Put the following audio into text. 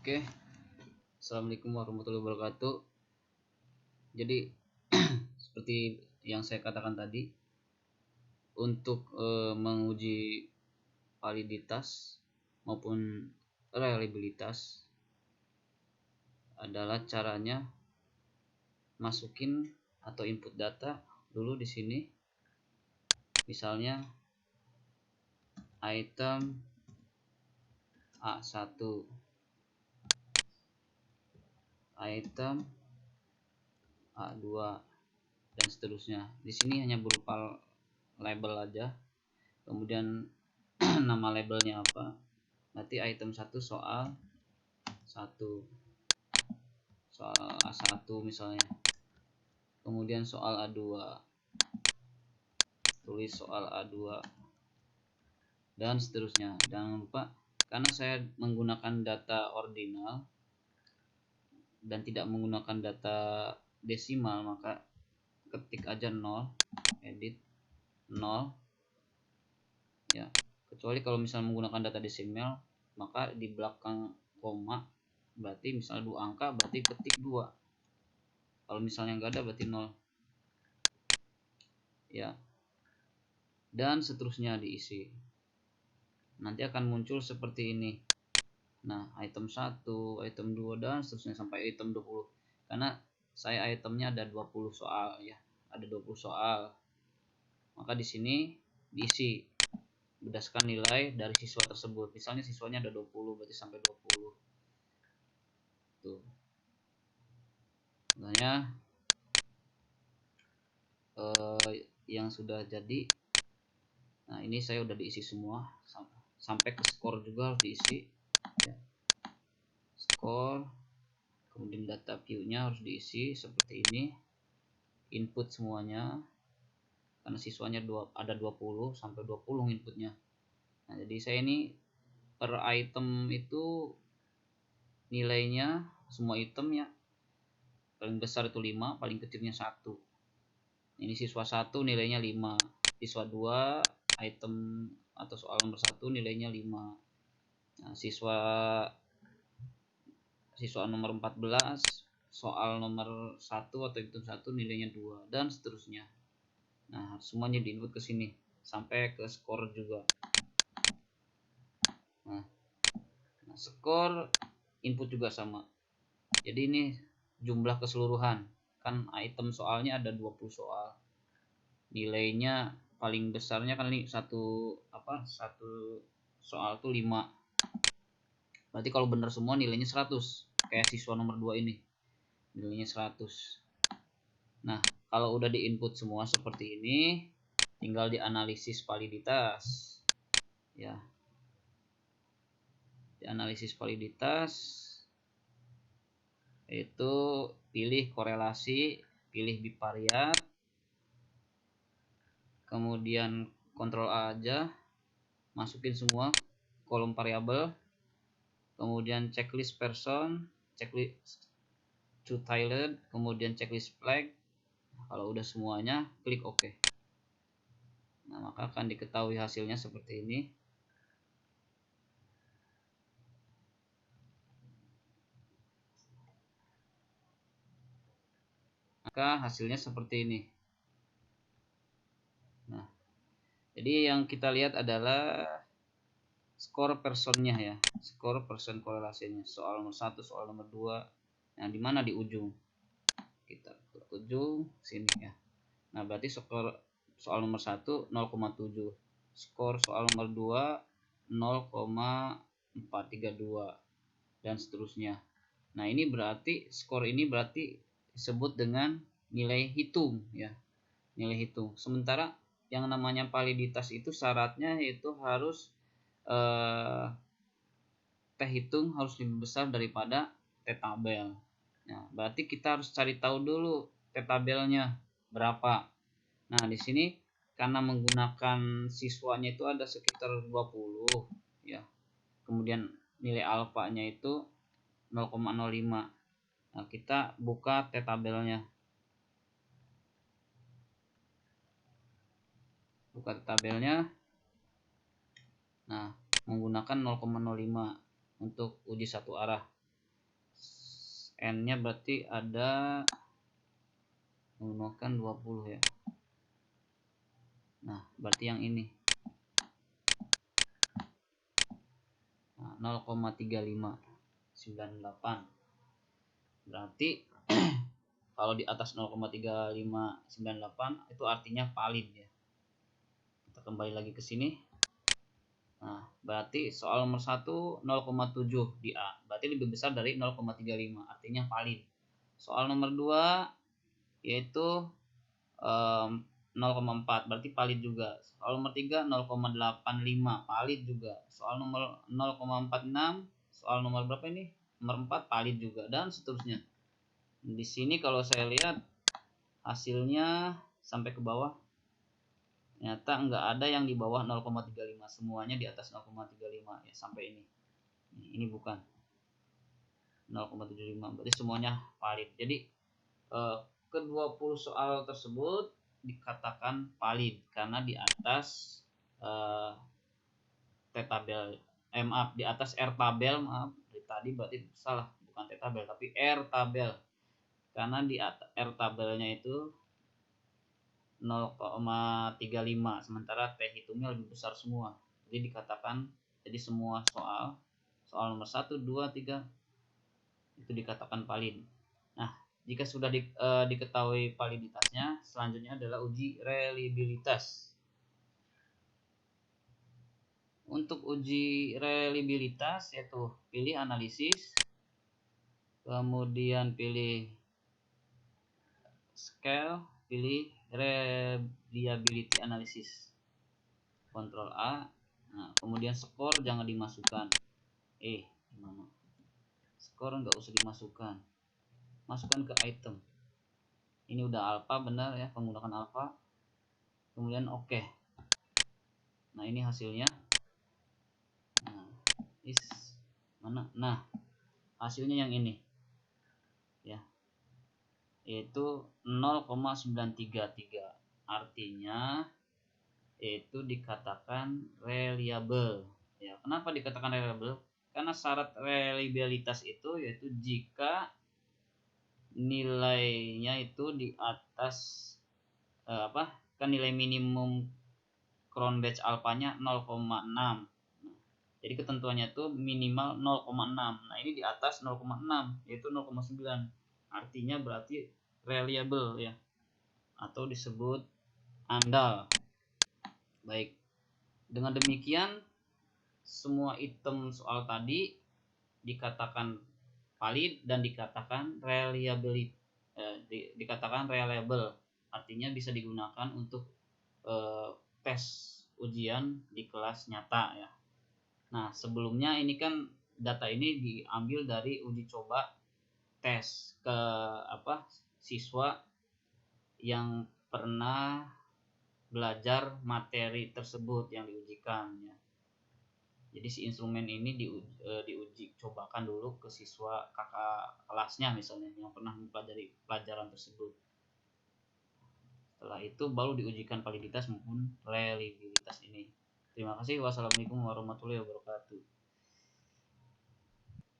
Oke, Assalamualaikum warahmatullahi wabarakatuh. Jadi seperti yang saya katakan tadi, untuk menguji validitas maupun reliabilitas adalah caranya masukin atau input data dulu di sini. Misalnya item A1, item A2 dan seterusnya. Di sini hanya berupa label aja. Kemudian nama labelnya apa? Nanti item 1 soal A1 misalnya. Kemudian soal A2. Tulis soal A2 dan seterusnya. Jangan lupa, karena saya menggunakan data ordinal dan tidak menggunakan data desimal, maka ketik aja 0, edit 0 ya. Kecuali kalau misalnya menggunakan data desimal, maka di belakang koma berarti misalnya 2 angka, berarti ketik 2. Kalau misalnya enggak ada berarti 0 ya. Dan seterusnya diisi. Nanti akan muncul seperti ini. Nah, item 1, item 2 dan seterusnya sampai item 20. Karena saya itemnya ada 20 soal ya. Ada 20 soal. Maka di sini diisi berdasarkan nilai dari siswa tersebut. Misalnya siswanya ada 20, berarti sampai 20. Tuh. Contohnya yang sudah jadi. Nah, ini saya udah diisi semua sampai ke skor juga harus diisi ya. Skor, kemudian data view-nya harus diisi seperti ini. Input semuanya karena siswanya ada 20 sampai 20 inputnya. Nah, jadi saya ini per item itu nilainya semua item ya. Paling besar itu 5, paling kecilnya 1. Ini siswa 1 nilainya 5. Siswa 2 item atau soal nomor 1 nilainya 5. Nah, siswa nomor 14 soal nomor 1 atau item 1 nilainya 2 dan seterusnya. Nah, semuanya diinput ke sini sampai ke skor juga. Nah, skor input juga sama. Jadi ini jumlah keseluruhan. Kan item soalnya ada 20 soal. Nilainya paling besarnya kan ini satu soal tuh 5. Berarti kalau benar semua nilainya 100. Kayak siswa nomor 2 ini. Nilainya 100. Nah, kalau udah diinput semua seperti ini, tinggal dianalisis validitas. Ya. Dianalisis validitas itu pilih korelasi, pilih bivariat, kemudian Ctrl A aja, masukin semua kolom variabel, kemudian checklist person, checklist to tiled, kemudian checklist flag. Kalau udah semuanya, klik OK. Nah, maka akan diketahui hasilnya seperti ini. Maka hasilnya seperti ini. Nah, jadi yang kita lihat adalah skor personnya ya, skor person korelasinya. Soal nomor 1, soal nomor 2. Nah, di mana di ujung? Kita ke ujung sini ya. Nah, berarti skor soal nomor 1 0,7. Skor soal nomor 2 0,432 dan seterusnya. Nah, ini berarti skor ini berarti disebut dengan nilai hitung ya. Nilai hitung. Sementara yang namanya validitas itu syaratnya itu harus T hitung harus lebih besar daripada T tabel. Nah, berarti kita harus cari tahu dulu T tabelnya berapa. Nah, di sini karena menggunakan siswanya itu ada sekitar 20 ya. Kemudian nilai alfanya itu 0,05. Nah, kita buka T tabelnya. Buka T tabelnya. Nah, menggunakan 0,05 untuk uji satu arah. N-nya berarti ada menggunakan 20 ya. Nah, berarti yang ini. Nah, 0,3598. Berarti kalau di atas 0,3598 itu artinya valid ya. Kita kembali lagi ke sini. Nah, berarti soal nomor 1 0,7 di A. Berarti lebih besar dari 0,35, artinya valid. Soal nomor 2 yaitu 0,4, berarti valid juga. Soal nomor 3 0,85, valid juga. Soal nomor 0,46, soal nomor berapa ini? Nomor 4 valid juga, dan seterusnya. Di sini kalau saya lihat hasilnya sampai ke bawah, ternyata nggak ada yang di bawah 0,35, semuanya di atas 0,35 ya, sampai ini. Ini bukan 0,75, berarti semuanya valid. Jadi ke-20 soal tersebut dikatakan valid karena di atas T-tabel, maaf, di atas R-tabel, maaf, tadi berarti salah, bukan T-tabel tapi R-tabel, karena di atas R-tabelnya itu 0,35, sementara T hitungnya lebih besar semua. Jadi dikatakan, jadi semua soal nomor 1, 2, 3 itu dikatakan valid. Nah, jika sudah diketahui validitasnya, selanjutnya adalah uji reliabilitas. Untuk uji reliabilitas yaitu pilih analisis, kemudian pilih scale, pilih reliability analysis, Ctrl A. Nah, kemudian skor jangan dimasukkan. Gimana? Skor nggak usah dimasukkan. Masukkan ke item. Ini udah alpha, benar ya, menggunakan alpha. Kemudian oke. Nah, ini hasilnya. Nah, Nah, hasilnya yang ini. Ya. Yaitu 0,933. Artinya itu dikatakan reliable. Ya, kenapa dikatakan reliable? Karena syarat reliabilitas itu yaitu jika nilainya itu di atas kan nilai minimum Cronbach alfanya 0,6. Jadi ketentuannya itu minimal 0,6. Nah, ini di atas 0,6 yaitu 0,9. Artinya berarti reliable ya, atau disebut andal. Baik. Dengan demikian semua item soal tadi dikatakan valid dan dikatakan reliable. Artinya bisa digunakan untuk tes ujian di kelas nyata ya. Nah, sebelumnya ini kan data ini diambil dari uji coba tes ke siswa yang pernah belajar materi tersebut yang diujikan ya. Jadi si instrumen ini diuji cobakan dulu ke siswa kakak kelasnya misalnya yang pernah mempelajari pelajaran tersebut. Setelah itu baru diujikan validitas maupun reliabilitas ini. Terima kasih. Wassalamualaikum warahmatullahi wabarakatuh.